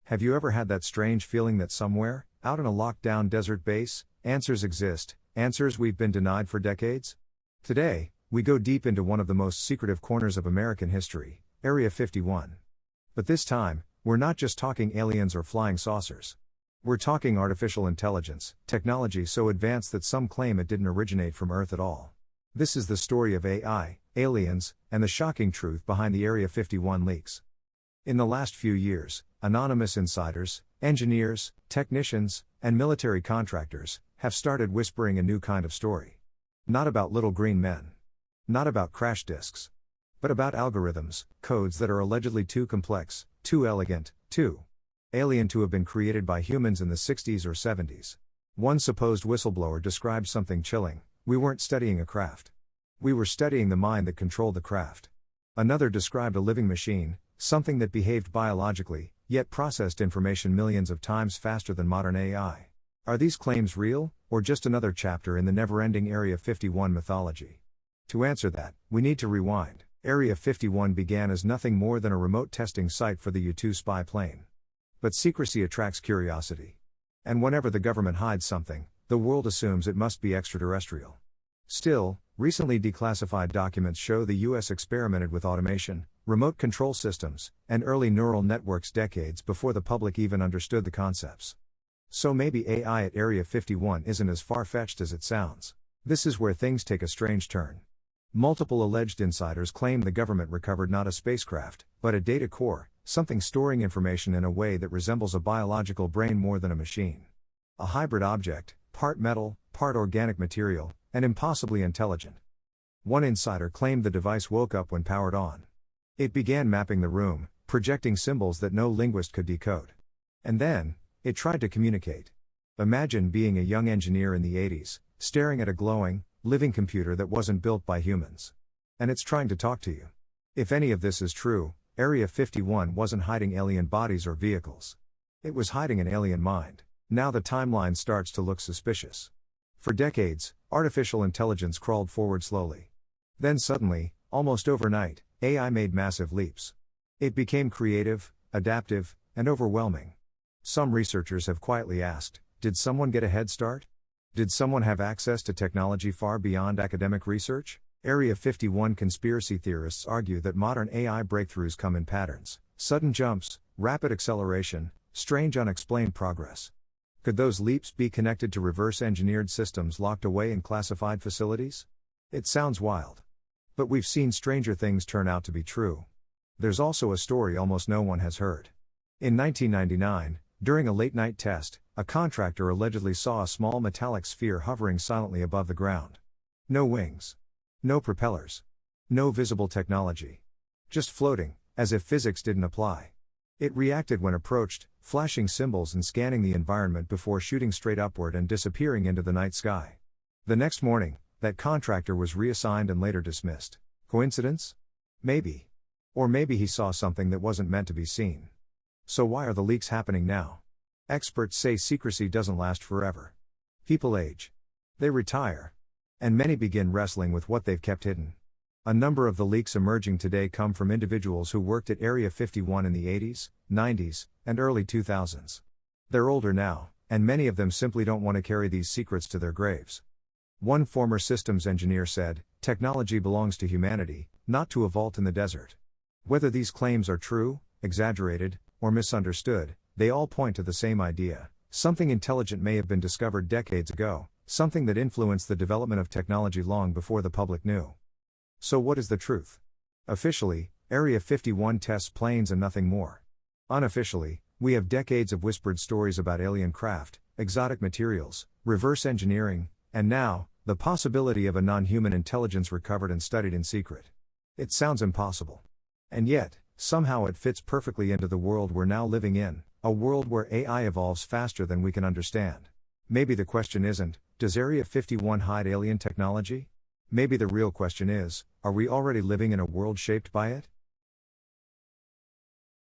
Have you ever had that strange feeling that somewhere, out in a locked-down desert base, answers exist, answers we've been denied for decades? Today, we go deep into one of the most secretive corners of American history, Area 51. But this time, we're not just talking aliens or flying saucers. We're talking artificial intelligence, technology so advanced that some claim it didn't originate from Earth at all. This is the story of AI, aliens, and the shocking truth behind the Area 51 leaks. In the last few years, anonymous insiders, engineers, technicians, and military contractors have started whispering a new kind of story. Not about little green men. Not about crash disks. But about algorithms, codes that are allegedly too complex, too elegant, too alien to have been created by humans in the 60s or 70s. One supposed whistleblower described something chilling: we weren't studying a craft. We were studying the mind that controlled the craft. Another described a living machine, something that behaved biologically, yet processed information millions of times faster than modern AI. Are these claims real, or just another chapter in the never-ending Area 51 mythology? To answer that, we need to rewind. Area 51 began as nothing more than a remote testing site for the U-2 spy plane. But secrecy attracts curiosity. And whenever the government hides something, the world assumes it must be extraterrestrial. Still, recently declassified documents show the US experimented with automation, remote control systems, and early neural networks decades before the public even understood the concepts. So maybe AI at Area 51 isn't as far-fetched as it sounds. This is where things take a strange turn. Multiple alleged insiders claim the government recovered not a spacecraft, but a data core, something storing information in a way that resembles a biological brain more than a machine. A hybrid object, part metal, part organic material, and impossibly intelligent. One insider claimed the device woke up when powered on. It began mapping the room, projecting symbols that no linguist could decode. And then, it tried to communicate. Imagine being a young engineer in the 80s, staring at a glowing, living computer that wasn't built by humans. And it's trying to talk to you. If any of this is true, Area 51 wasn't hiding alien bodies or vehicles. It was hiding an alien mind. Now the timeline starts to look suspicious. For decades, artificial intelligence crawled forward slowly. Then suddenly, almost overnight, AI made massive leaps. It became creative, adaptive, and overwhelming. Some researchers have quietly asked, did someone get a head start? Did someone have access to technology far beyond academic research? Area 51 conspiracy theorists argue that modern AI breakthroughs come in patterns: sudden jumps, rapid acceleration, strange unexplained progress. Could those leaps be connected to reverse-engineered systems locked away in classified facilities? It sounds wild. But we've seen stranger things turn out to be true. There's also a story almost no one has heard. In 1999, during a late-night test, a contractor allegedly saw a small metallic sphere hovering silently above the ground. No wings. No propellers. No visible technology. Just floating, as if physics didn't apply. It reacted when approached, flashing symbols and scanning the environment before shooting straight upward and disappearing into the night sky. The next morning, that contractor was reassigned and later dismissed. Coincidence? Maybe. Or maybe he saw something that wasn't meant to be seen. So why are the leaks happening now? Experts say secrecy doesn't last forever. People age. They retire. And many begin wrestling with what they've kept hidden. A number of the leaks emerging today come from individuals who worked at Area 51 in the 80s, 90s, and early 2000s. They're older now, and many of them simply don't want to carry these secrets to their graves. One former systems engineer said, "Technology belongs to humanity, not to a vault in the desert." Whether these claims are true, exaggerated, or misunderstood, they all point to the same idea: something intelligent may have been discovered decades ago, something that influenced the development of technology long before the public knew. So what is the truth? Officially, Area 51 tests planes and nothing more. Unofficially, we have decades of whispered stories about alien craft, exotic materials, reverse engineering, and now, the possibility of a non-human intelligence recovered and studied in secret. It sounds impossible. And yet, somehow it fits perfectly into the world we're now living in, a world where AI evolves faster than we can understand. Maybe the question isn't, does Area 51 hide alien technology? Maybe the real question is, are we already living in a world shaped by it?